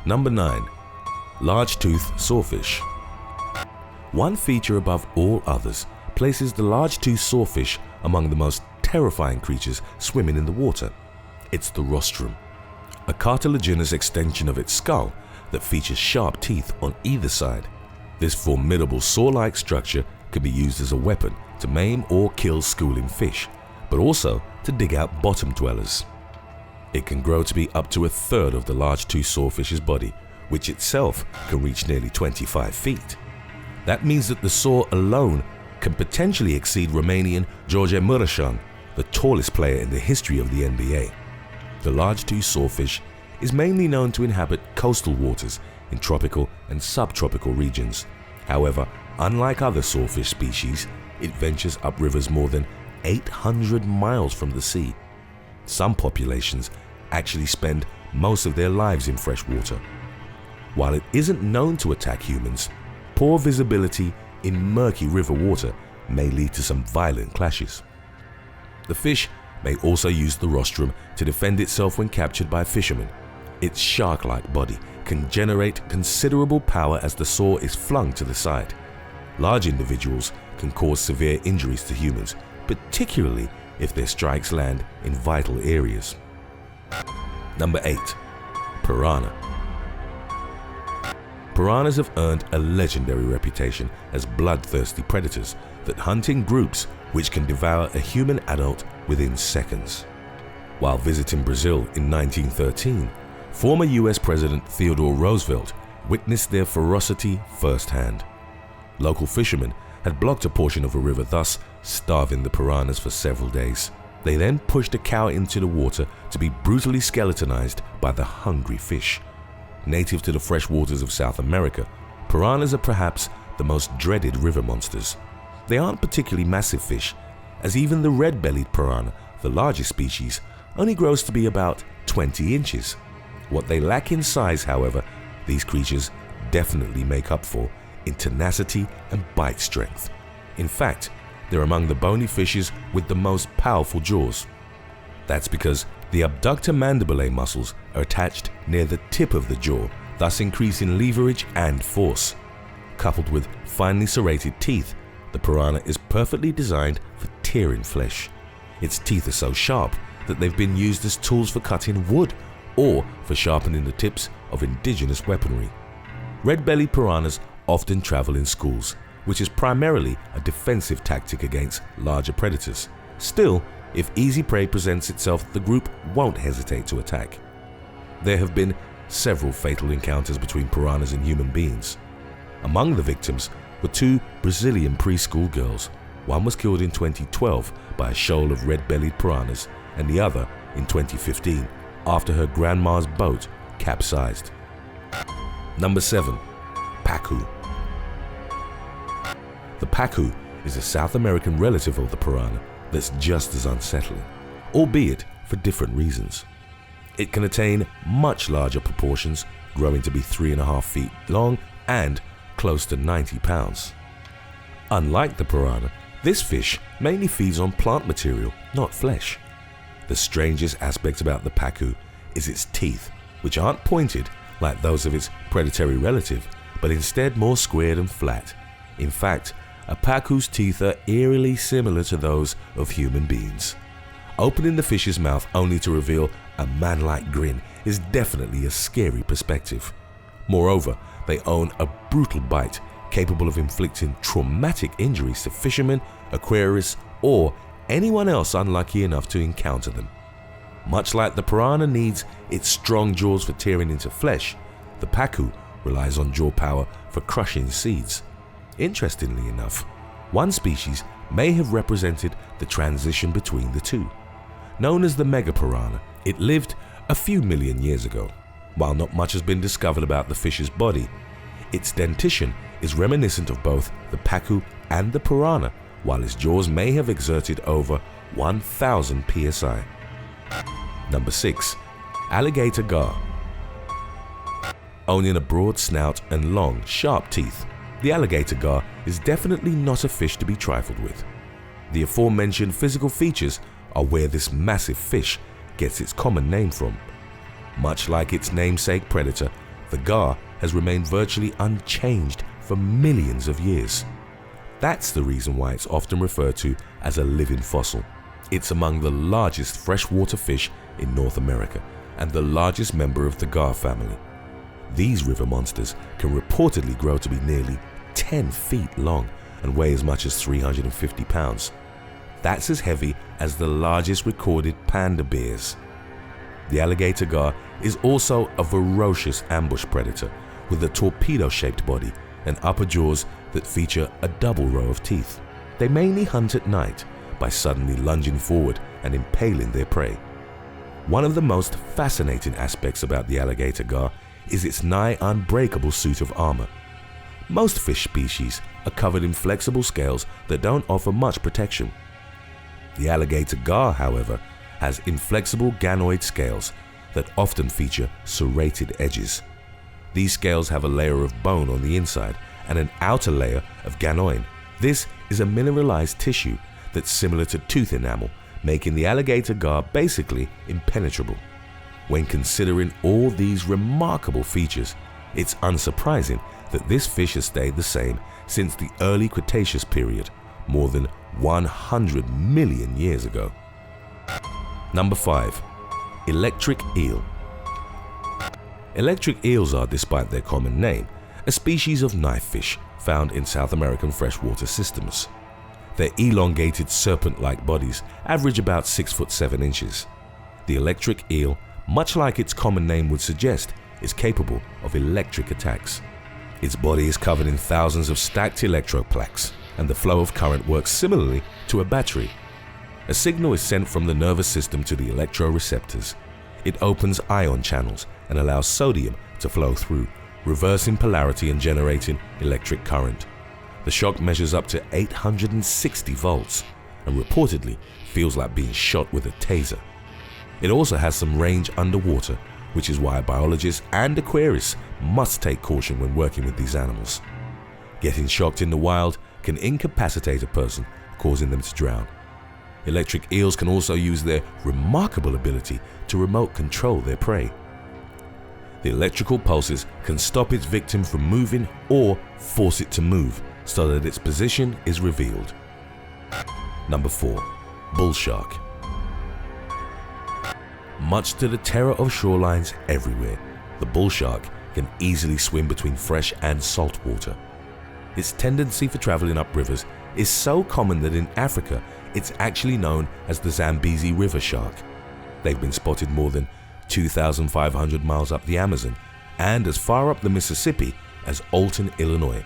Number 9. Largetooth sawfish. One feature above all others places the largetooth sawfish among the most terrifying creatures swimming in the water. It's the rostrum, a cartilaginous extension of its skull that features sharp teeth on either side. This formidable saw-like structure can be used as a weapon to maim or kill schooling fish, but also to dig out bottom dwellers. It can grow to be up to a third of the largetooth sawfish's body, which itself can reach nearly 25 feet. That means that the saw alone can potentially exceed Romanian George Mureșan, the tallest player in the history of the NBA. The largetooth sawfish is mainly known to inhabit coastal waters in tropical and subtropical regions. However, unlike other sawfish species, it ventures up rivers more than 800 miles from the sea. Some populations actually spend most of their lives in fresh water. While it isn't known to attack humans, poor visibility in murky river water may lead to some violent clashes. The fish may also use the rostrum to defend itself when captured by fishermen. Its shark-like body can generate considerable power as the saw is flung to the side. Large individuals can cause severe injuries to humans, particularly if their strikes land in vital areas. Number 8. Piranha. Piranhas have earned a legendary reputation as bloodthirsty predators that hunt in groups which can devour a human adult within seconds. While visiting Brazil in 1913, former US President Theodore Roosevelt witnessed their ferocity firsthand. Local fishermen had blocked a portion of a river, thus starving the piranhas for several days. They then pushed a cow into the water to be brutally skeletonized by the hungry fish. Native to the fresh waters of South America, piranhas are perhaps the most dreaded river monsters. They aren't particularly massive fish, as even the red-bellied piranha, the largest species, only grows to be about 20 inches. What they lack in size, however, these creatures definitely make up for in tenacity and bite strength. In fact, they're among the bony fishes with the most powerful jaws. That's because the abductor mandibular muscles are attached near the tip of the jaw, thus increasing leverage and force. Coupled with finely serrated teeth, the piranha is perfectly designed for tearing flesh. Its teeth are so sharp that they've been used as tools for cutting wood or for sharpening the tips of indigenous weaponry. Red-bellied piranhas often travel in schools, which is primarily a defensive tactic against larger predators. Still, if easy prey presents itself, the group won't hesitate to attack. There have been several fatal encounters between piranhas and human beings. Among the victims were 2 Brazilian preschool girls. One was killed in 2012 by a shoal of red-bellied piranhas, and the other in 2015 after her grandma's boat capsized. Number 7. PACU. The PACU is a South American relative of the piranha that's just as unsettling, albeit for different reasons. It can attain much larger proportions, growing to be 3.5 feet long and close to 90 pounds. Unlike the piranha, this fish mainly feeds on plant material, not flesh. The strangest aspect about the PACU is its teeth, which aren't pointed like those of its predatory relative, but instead more squared and flat. In fact, a PACU's teeth are eerily similar to those of human beings. Opening the fish's mouth only to reveal a man-like grin is definitely a scary perspective. Moreover, they own a brutal bite capable of inflicting traumatic injuries to fishermen, aquarists, or anyone else unlucky enough to encounter them. Much like the piranha needs its strong jaws for tearing into flesh, the PACU relies on jaw power for crushing seeds. Interestingly enough, one species may have represented the transition between the two. Known as the megapiranha, it lived a few million years ago. While not much has been discovered about the fish's body, its dentition is reminiscent of both the PACU and the piranha, while its jaws may have exerted over 1,000 psi. Number 6. Alligator gar. Owning a broad snout and long, sharp teeth, the alligator gar is definitely not a fish to be trifled with. The aforementioned physical features are where this massive fish gets its common name from. Much like its namesake predator, the gar has remained virtually unchanged for millions of years. That's the reason why it's often referred to as a living fossil. It's among the largest freshwater fish in North America and the largest member of the gar family. These river monsters can reportedly grow to be nearly 10 feet long and weigh as much as 350 pounds. That's as heavy as the largest recorded panda bears. The alligator gar is also a ferocious ambush predator with a torpedo-shaped body and upper jaws that feature a double row of teeth. They mainly hunt at night by suddenly lunging forward and impaling their prey. One of the most fascinating aspects about the alligator gar is its nigh unbreakable suit of armor. Most fish species are covered in flexible scales that don't offer much protection. The alligator gar, however, has inflexible ganoid scales that often feature serrated edges. These scales have a layer of bone on the inside and an outer layer of GANOIN. This is a mineralized tissue that's similar to tooth enamel, making the alligator gar basically impenetrable. When considering all these remarkable features, it's unsurprising that this fish has stayed the same since the early Cretaceous period, more than 100 million years ago. Number 5. Electric eel. Electric eels are, despite their common name, a species of knifefish found in South American freshwater systems. Their elongated serpent-like bodies average about 6 foot 7 inches. The electric eel, much like its common name would suggest, is capable of electric attacks. Its body is covered in thousands of stacked electroplaques, and the flow of current works similarly to a battery. A signal is sent from the nervous system to the electroreceptors. It opens ion channels and allows sodium to flow through, reversing polarity and generating electric current. The shock measures up to 860 volts and reportedly feels like being shot with a taser. It also has some range underwater, which is why biologists and aquarists must take caution when working with these animals. Getting shocked in the wild can incapacitate a person, causing them to drown. Electric eels can also use their remarkable ability to remote control their prey. The electrical pulses can stop its victim from moving or force it to move so that its position is revealed. Number 4. Bull shark. Much to the terror of shorelines everywhere, the bull shark can easily swim between fresh and salt water. Its tendency for traveling up rivers is so common that in Africa it's actually known as the Zambezi river shark. They've been spotted more than 2,500 miles up the Amazon and as far up the Mississippi as Alton, Illinois,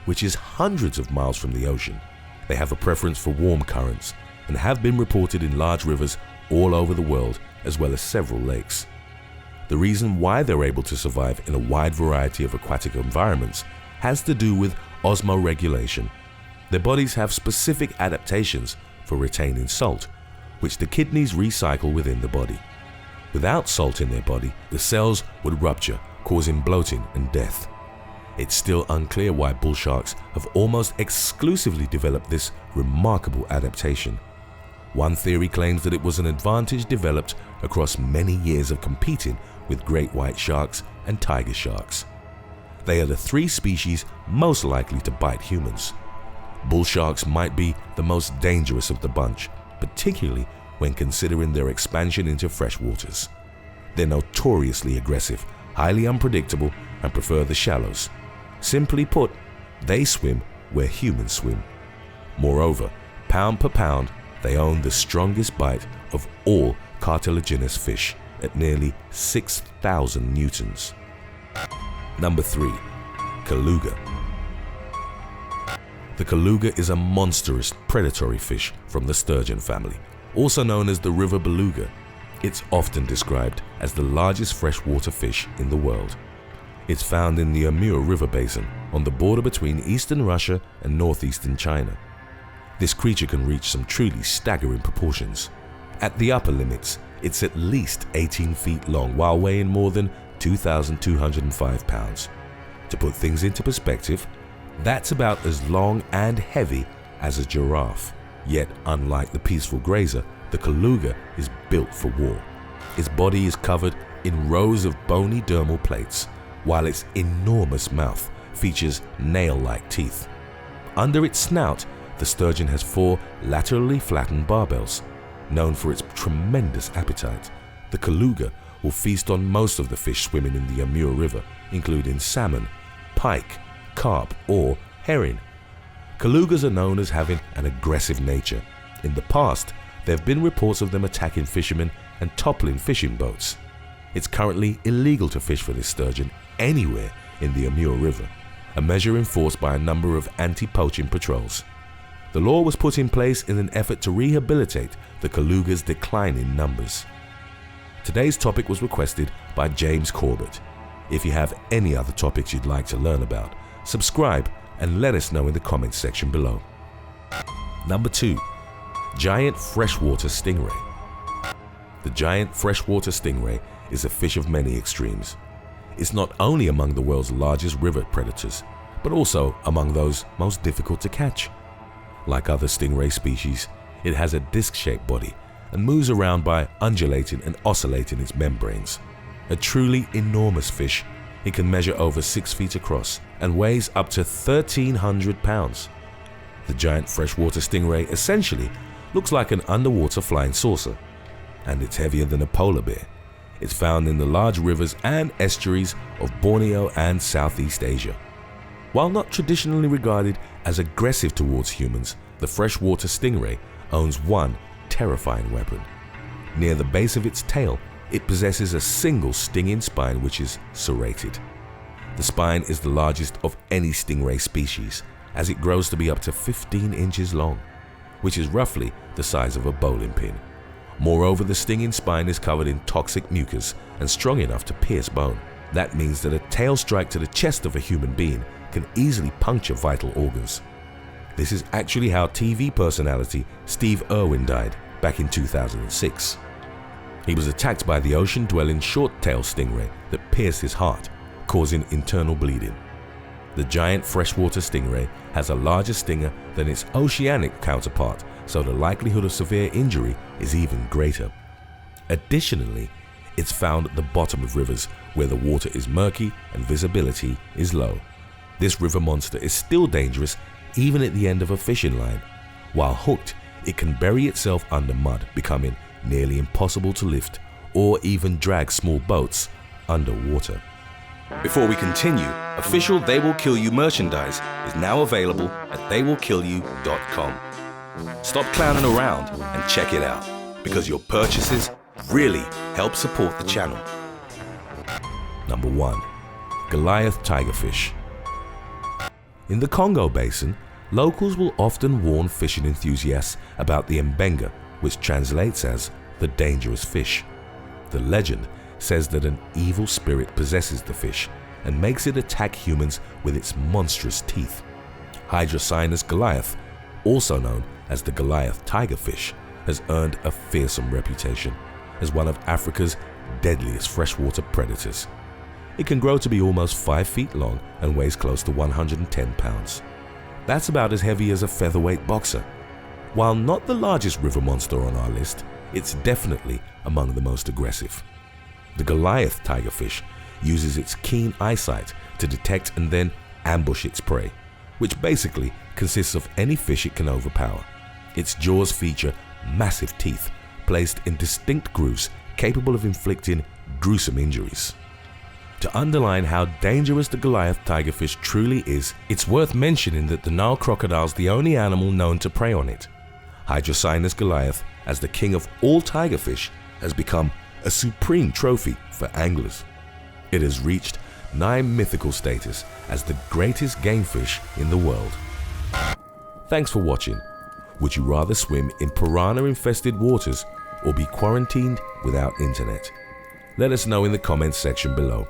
which is hundreds of miles from the ocean. They have a preference for warm currents and have been reported in large rivers all over the world, as well as several lakes. The reason why they're able to survive in a wide variety of aquatic environments has to do with osmoregulation. Their bodies have specific adaptations for retaining salt, which the kidneys recycle within the body. Without salt in their body, the cells would rupture, causing bloating and death. It's still unclear why bull sharks have almost exclusively developed this remarkable adaptation. One theory claims that it was an advantage developed across many years of competing with great white sharks and tiger sharks. They are the 3 species most likely to bite humans. Bull sharks might be the most dangerous of the bunch, particularly when considering their expansion into fresh waters. They're notoriously aggressive, highly unpredictable, and prefer the shallows. Simply put, they swim where humans swim. Moreover, pound per pound, they own the strongest bite of all cartilaginous fish at nearly 6,000 newtons. Number 3. Caluga. The caluga is a monstrous predatory fish from the sturgeon family, also known as the river beluga. It's often described as the largest freshwater fish in the world. It's found in the Amur River basin on the border between eastern Russia and northeastern China. This creature can reach some truly staggering proportions. At the upper limits, it's at least 18 feet long while weighing more than 2,205 pounds. To put things into perspective, that's about as long and heavy as a giraffe. Yet, unlike the peaceful grazer, the caluga is built for war. Its body is covered in rows of bony dermal plates, while its enormous mouth features nail-like teeth. Under its snout, the sturgeon has 4 laterally flattened barbels. Known for its tremendous appetite, the beluga will feast on most of the fish swimming in the Amur River, including salmon, pike, carp, or herring. Belugas are known as having an aggressive nature. In the past, there have been reports of them attacking fishermen and toppling fishing boats. It's currently illegal to fish for this sturgeon anywhere in the Amur River, a measure enforced by a number of anti-poaching patrols. The law was put in place in an effort to rehabilitate the beluga's declining numbers. Today's topic was requested by James Corbett. If you have any other topics you'd like to learn about, subscribe and let us know in the comments section below. Number 2. Giant freshwater stingray. The giant freshwater stingray is a fish of many extremes. It's not only among the world's largest river predators, but also among those most difficult to catch. Like other stingray species, it has a disc-shaped body and moves around by undulating and oscillating its membranes. A truly enormous fish, it can measure over 6 feet across and weighs up to 1,300 pounds. The giant freshwater stingray essentially looks like an underwater flying saucer, and it's heavier than a polar bear. It's found in the large rivers and estuaries of Borneo and Southeast Asia. While not traditionally regarded as aggressive towards humans, the freshwater stingray owns one terrifying weapon. Near the base of its tail, it possesses a single stinging spine which is serrated. The spine is the largest of any stingray species, as it grows to be up to 15 inches long, which is roughly the size of a bowling pin. Moreover, the stinging spine is covered in toxic mucus and strong enough to pierce bone. That means that a tail strike to the chest of a human being can easily puncture vital organs. This is actually how TV personality Steve Irwin died back in 2006. He was attacked by the ocean-dwelling short-tailed stingray that pierced his heart, causing internal bleeding. The giant freshwater stingray has a larger stinger than its oceanic counterpart, so the likelihood of severe injury is even greater. Additionally, it's found at the bottom of rivers where the water is murky and visibility is low. This river monster is still dangerous even at the end of a fishing line. While hooked, it can bury itself under mud, becoming nearly impossible to lift or even drag small boats underwater. Before we continue, official They Will Kill You merchandise is now available at theywillkillyou.com. Stop clowning around and check it out, because your purchases really help support the channel. Number 1. Goliath tigerfish. In the Congo Basin, locals will often warn fishing enthusiasts about the mbenga, which translates as the dangerous fish. The legend says that an evil spirit possesses the fish and makes it attack humans with its monstrous teeth. Hydrocynus goliath, also known as the Goliath tigerfish, has earned a fearsome reputation as one of Africa's deadliest freshwater predators. It can grow to be almost 5 feet long and weighs close to 110 pounds. That's about as heavy as a featherweight boxer. While not the largest river monster on our list, it's definitely among the most aggressive. The Goliath tigerfish uses its keen eyesight to detect and then ambush its prey, which basically consists of any fish it can overpower. Its jaws feature massive teeth placed in distinct grooves capable of inflicting gruesome injuries. To underline how dangerous the Goliath tigerfish truly is, it's worth mentioning that the Nile crocodile is the only animal known to prey on it. Hydrocynus goliath, as the king of all tigerfish, has become a supreme trophy for anglers. It has reached nigh mythical status as the greatest game fish in the world. Thanks for watching. Would you rather swim in piranha-infested waters or be quarantined without internet? Let us know in the comments section below.